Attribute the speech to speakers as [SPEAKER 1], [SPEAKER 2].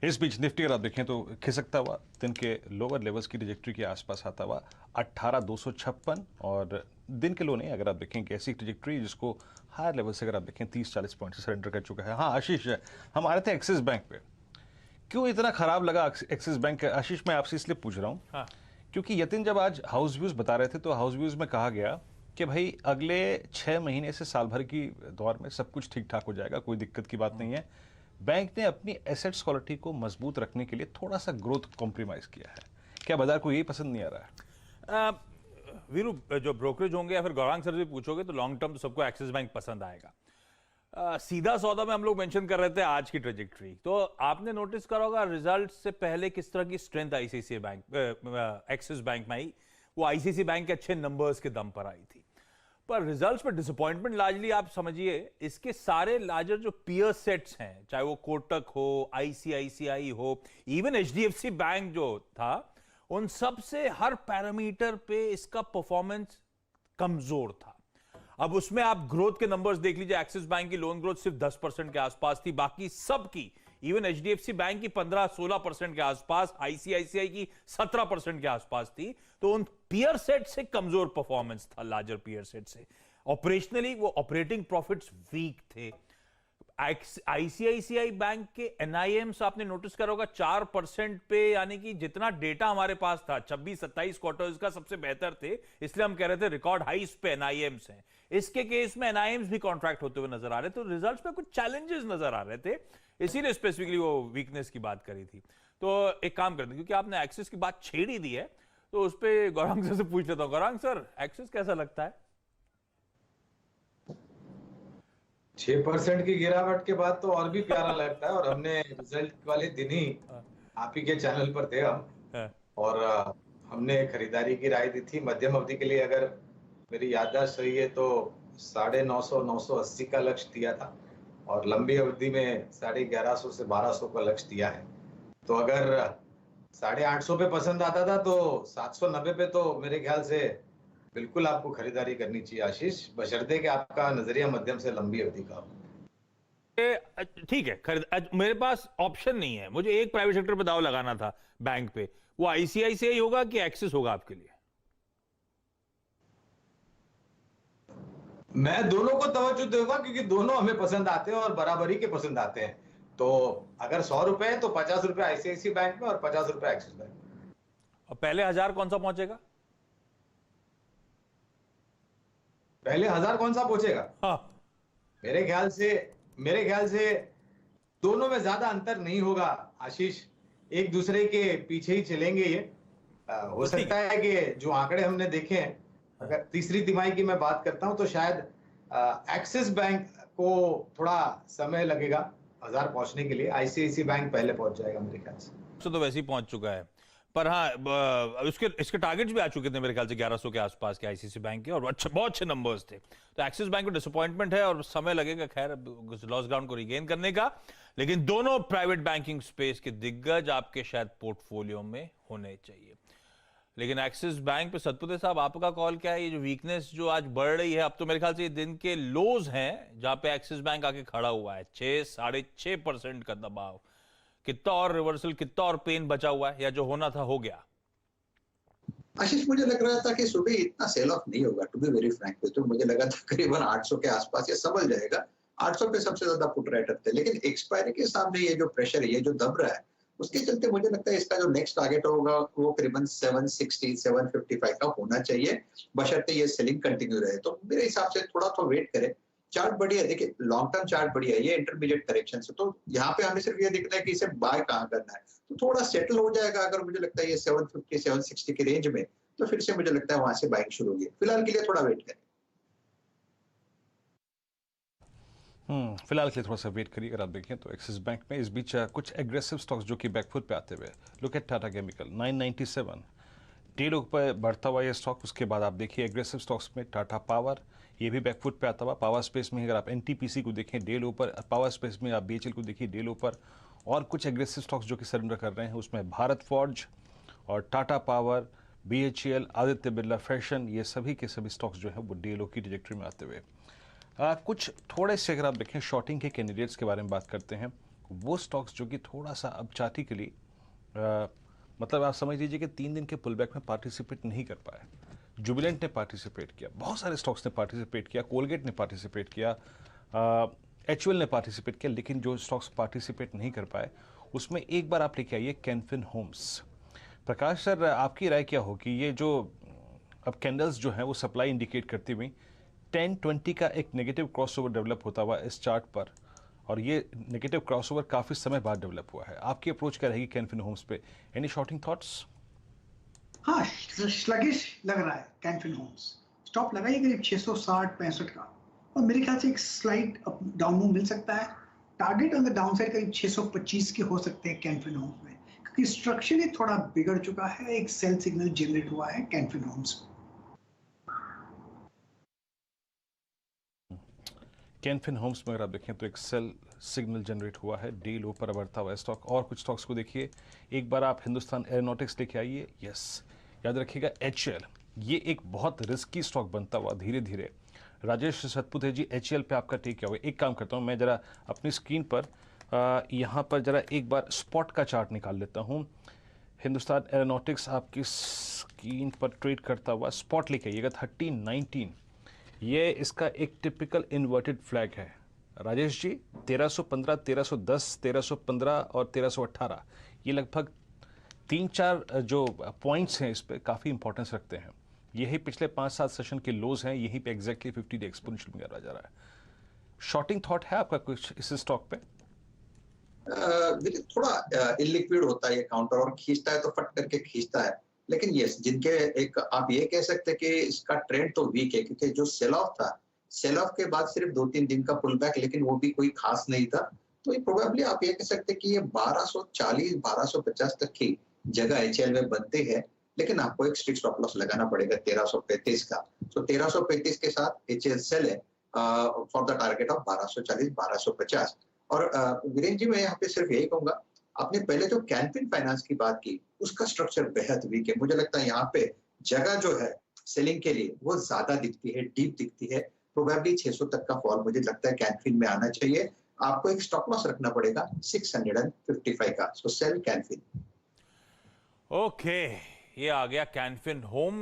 [SPEAKER 1] इस बीच निफ्टी अगर आप देखें तो खिसकता हुआ दिन के लोअर लेवल्स की ट्रजेक्टरी के आसपास आता हुआ 18,256 और दिन के लो नहीं, अगर आप देखें कि ऐसी ट्रजेक्टरी जिसको हायर लेवल से अगर आप देखें 30-40 पॉइंट से सरेंडर कर चुका है। हाँ आशीष, हम आ रहे थे एक्सिस बैंक पे, क्यों इतना खराब लगा एक्सिस बैंक? आशीष मैं आपसे इसलिए पूछ रहा हूँ
[SPEAKER 2] हाँ।
[SPEAKER 1] क्योंकि यतिन जब आज हाउस व्यूज बता रहे थे तो हाउस व्यूज में कहा गया कि भाई अगले 6 महीने से साल भर की दौर में सब कुछ ठीक ठाक हो जाएगा, कोई दिक्कत की बात नहीं है। बैंक ने अपनी एसेट्स क्वालिटी को मजबूत रखने के लिए थोड़ा सा ग्रोथ कॉम्प्रोमाइज किया है। क्या बाजार को यही पसंद नहीं आ रहा है?
[SPEAKER 2] वीरू, जो ब्रोकरेज होंगे या फिर गौरांग सर से पूछोगे तो लॉन्ग टर्म तो सबको एक्सिस बैंक पसंद आएगा। सीधा सौदा में हम लोग मेंशन कर रहे थे आज की ट्रेजेक्टरी, तो आपने नोटिस करा होगा रिजल्ट से पहले किस तरह की strength ICICI bank axis bank में आई। वो आईसीआईसीआई बैंक के अच्छे नंबर्स के दम पर आई थी, पर रिजल्ट्स में डिसअपॉइंटमेंट लार्जली आप समझिए इसके सारे लार्जर जो पीयर सेट्स हैं, चाहे वो कोटक हो, आईसीआईसीआई हो, इवन एचडीएफसी बैंक जो था, उन सब से हर पैरामीटर पे इसका परफॉर्मेंस कमजोर था। अब उसमें आप ग्रोथ के नंबर्स देख लीजिए, एक्सिस बैंक की लोन ग्रोथ सिर्फ 10% के आसपास थी, बाकी सब की, इवन एचडीएफसी बैंक की 15-16% के आसपास, आईसीआईसीआई की 17% के आसपास थी। तो उन पीयर सेट से कमजोर परफॉर्मेंस था, लार्जर पीयर सेट से। ऑपरेशनली वो ऑपरेटिंग प्रॉफिट्स वीक थे। आईसीआईसीआई बैंक के एनआईएम्स आपने नोटिस करा होगा 4% पे, यानी कि जितना डेटा हमारे पास था 26-27 क्वार्टर्स का सबसे बेहतर थे, इसलिए हम कह रहे थे रिकॉर्ड हाइस पे एनआईएम्स हैं। इसके केस में एनआईएम्स भी कॉन्ट्रैक्ट होते हुए नजर आ रहे थे, तो रिजल्ट्स में कुछ चैलेंजेस नजर आ रहे थे, इसीलिए स्पेसिफिकली वो वीकनेस की बात करी थी। तो एक काम करते हैं, क्योंकि आपने एक्सिस की बात छेड़ ही दी है, तो उस पर गौरांग सर से पूछ लेता हूं। गौरांग सर, एक्सिस कैसा लगता है?
[SPEAKER 3] 6% की गिरावट के बाद तो और भी प्यारा लगता है। और हमने रिजल्ट वाले दिन ही आप ही के चैनल पर थे हम,
[SPEAKER 2] हाँ।
[SPEAKER 3] और हमने खरीदारी की राय दी थी मध्यम अवधि के लिए। अगर मेरी याददाश्त सही है तो 950-980 का लक्ष्य दिया था, और लंबी अवधि में 1150 से 1200 का लक्ष्य दिया है। तो अगर 850 पे पसंद आता था तो 790 पे तो मेरे ख्याल से बिल्कुल आपको खरीदारी करनी चाहिए आशीष, बशर्ते कि आपका नजरिया मध्यम से लंबी अवधि का हो।
[SPEAKER 2] ठीक है, खरीद मेरे पास ऑप्शन नहीं है, मुझे एक प्राइवेट सेक्टर पे दाव लगाना था बैंक पे, वो आईसीआईसीआई होगा कि एक्सिस होगा आपके लिए?
[SPEAKER 3] मैं दोनों को तवज्जो दूंगा, क्योंकि दोनों हमें पसंद आते हैं और बराबरी के पसंद आते हैं। तो अगर 100 रुपए है तो 50 रुपए आईसीआईसीआई बैंक में और 50 रुपए एक्सिस बैंक में।
[SPEAKER 2] और पहले 1000 कौन सा पहुंचेगा?
[SPEAKER 3] पहले 1000 कौन सा पहुंचेगा?
[SPEAKER 2] हाँ।
[SPEAKER 3] मेरे ख्याल से दोनों में ज्यादा अंतर नहीं होगा आशीष, एक दूसरे के पीछे ही चलेंगे ये। हो सकता है कि जो आंकड़े हमने देखे हैं, अगर तीसरी तिमाही की मैं बात करता हूं तो शायद एक्सिस बैंक को थोड़ा समय लगेगा 1000 पहुंचने के लिए। आईसीआईसीआई बैंक पहले पहुंच जाएगा मेरे ख्याल से।
[SPEAKER 2] तो वैसे ही पहुंच चुका है, पर हाँ इसके टारगेट्स भी आ चुके थे मेरे ख्याल से 1100 के आसपास के आईसीआईसीआई बैंक के, और बहुत अच्छे नंबर्स थे। तो एक्सिस बैंक को डिसअपॉइंटमेंट है और समय लगेगा खैर लॉस ग्राउंड को रिगेन करने का, लेकिन दोनों प्राइवेट बैंकिंग स्पेस के दिग्गज आपके शायद पोर्टफोलियो में होने चाहिए। लेकिन एक्सिस बैंक पे सतपुते साहब, आपका कॉल क्या है? ये जो वीकनेस जो आज बढ़ रही है, अब तो मेरे ख्याल से ये दिन के लोज हैं जहां पे एक्सिस बैंक आके खड़ा हुआ है, 6-6.5% का दबाव। कितना और रिवर्सल, कितना और पेन बचा हुआ है, या जो होना था हो गया?
[SPEAKER 4] आशीष, मुझे लग रहा था कि सुबह इतना सेल ऑफ नहीं होगा, टू बी वेरी फ्रैंक। तो मुझे लगा था करीबन 800 के आसपास ये संभल जाएगा। 800 पे सबसे ज्यादा पुट राइटर थे, लेकिन एक्सपायरी के सामने ये जो प्रेशर है, ये जो दब रहा है, उसके चलते मुझे लगता है इसका जो नेक्स्ट टारगेट होगा वो करीबन 760-755 का होना चाहिए, बशर्ते ये सेलिंग कंटिन्यू रहे। तो मेरे हिसाब से थोड़ा तो वेट करें। चार्ट बढ़िया है, देखिए लॉन्ग टर्म चार्ट बढ़िया है, ये इंटरमीडिएट करेक्शन से, तो यहाँ पे हमें सिर्फ ये दिखना है कि इसे बाय कहाँ करना है। तो थोड़ा सेटल हो जाएगा, अगर मुझे लगता है ये 750-760 के रेंज में, तो फिर से मुझे लगता है वहां से बाइंग शुरू होगी। फिलहाल के लिए थोड़ा वेट करें।
[SPEAKER 1] फिलहाल के लिए थोड़ा सा वेट करिए। अगर आप देखें तो एक्सिस बैंक में इस बीच कुछ एग्रेसिव स्टॉक्स जो कि बैकफुट पे आते हुए, look at Tata chemical 997, day लो पर बढ़ता हुआ ये स्टॉक। उसके बाद आप देखिए एग्रेसिव स्टॉक्स में टाटा पावर, ये भी बैकफुट पे आता हुआ। पावर स्पेस में अगर आप एनटीपीसी को देखें डे लो पर, पावर स्पेस में आप बीएचएल को देखिए डे लो पर, और कुछ एग्रेसिव स्टॉक्स जो कि सरेंडर कर रहे हैं उसमें भारत फॉर्ज और Tata power, BHEL, Aditya Birla fashion, ये सभी के सभी स्टॉक्स जो हैं वो डे लो की ट्रैजेक्टरी में आते हुए। कुछ थोड़े से अगर आप देखें शॉर्टिंग के कैंडिडेट्स के बारे में बात करते हैं। वो स्टॉक्स जो कि थोड़ा सा अब चार्टिकली मतलब आप समझ लीजिए कि 3 दिन के पुलबैक में पार्टिसिपेट नहीं कर पाए। जुबिलेंट ने पार्टिसिपेट किया, बहुत सारे स्टॉक्स ने पार्टिसिपेट किया, कोलगेट ने पार्टिसिपेट किया, एचयूएल ने पार्टिसिपेट किया, लेकिन जो स्टॉक्स पार्टिसिपेट नहीं कर पाए उसमें एक बार आप लेके आइए कैनफिन होम्स। प्रकाश सर, आपकी राय क्या होगी? ये जो अब कैंडल्स जो हैं वो सप्लाई इंडिकेट करती हुई 10-20 का एक नेगेटिव क्रॉसओवर डेवलप होता हुआ इस चार्ट पर, और ये नेगेटिव क्रॉसओवर काफ़ी समय बाद डेवलप हुआ है। आपकी अप्रोच क्या रहेगी कैनफिन होम्स पे? Any shorting thoughts?
[SPEAKER 5] हाँ, स्लगिश लग रहा है कैनफिन होम्स। स्टॉप लगाइए करीब 660-65 का, और मेरे ख्याल से एक स्लाइड अप डाउन मूव मिल सकता है। Target on the down side करीब 625 के हो सकते हैं कैनफिन होम्स में, क्योंकि स्ट्रक्चरली थोड़ा बिगड़ चुका है, एक सेल सिग्नल जनरेट हुआ है कैनफिन होम्स में।
[SPEAKER 1] कैनफिन होम्स में अगर आप देखें तो एक सेल सिग्नल जनरेट हुआ है, डी लो पर बढ़ता हुआ स्टॉक। और कुछ स्टॉक्स को देखिए, एक बार आप हिंदुस्तान एरोनॉटिक्स लेके आइए। यस, याद रखिएगा एचएल, ये एक बहुत रिस्की स्टॉक बनता हुआ धीरे धीरे। राजेश सतपुते जी, एचएल पे आपका टेक क्या होगा? एक काम करता हूँ, मैं जरा अपनी स्क्रीन पर यहाँ पर जरा एक बार स्पॉट का चार्ट निकाल लेता हूँ। हिंदुस्तान एरोनॉटिक्स आपकी स्क्रीन पर ट्रेड करता हुआ, स्पॉट लेके आइएगा 1319। ये इसका एक टिपिकल इन्वर्टेड फ्लैग है राजेश जी। 1315, 1310, 1315 और 1318, ये लगभग 3-4 जो पॉइंट्स हैं इस पे काफ़ी इंपॉर्टेंस रखते हैं। यही पिछले 5-7 सेशन के लोज हैं, यहीं पे एग्जैक्टली 50 डे एक्सपोनेंशियल में जा रहा है। शॉर्टिंग थॉट है आपका कुछ इस स्टॉक पे?
[SPEAKER 4] देखिए, थोड़ा इलिक्विड होता है ये काउंटर, और खींचता है तो फट करके खींचता है। लेकिन यस, जिनके एक आप ये कह सकते हैं कि इसका ट्रेंड तो वीक है, क्योंकि जो सेल ऑफ था, सेल ऑफ के बाद सिर्फ 2-3 दिन का पुल बैक, लेकिन वो भी कोई खास नहीं था। तो ये प्रोबेबली आप ये कह सकते हैं कि ये 1240, 1250 तक की जगह एचएल में बनते हैं, लेकिन आपको एक स्ट्रिक्ट स्टॉप लॉस लगाना पड़ेगा 1335 का। तो 1335 के साथ एचएल सेल है फॉर द टारगेट ऑफ 1240, 1250। और वीरेंद्र जी, मैं यहाँ पे सिर्फ यही कहूंगा, आपने पहले जो कैनफिन फाइनेंस की बात की, उसका स्ट्रक्चर बेहद वीक है। मुझे लगता है यहाँ पे जगह जो है सेलिंग के लिए वो ज्यादा दिखती है, डीप दिखती है। प्रोबेबली 600 तक का फॉल मुझे लगता है कैनफिन में आना चाहिए। आपको एक स्टॉप लॉस रखना पड़ेगा 655 का। सो सेल कैनफिन।
[SPEAKER 2] ओके, ये आ गया कैनफिन होम।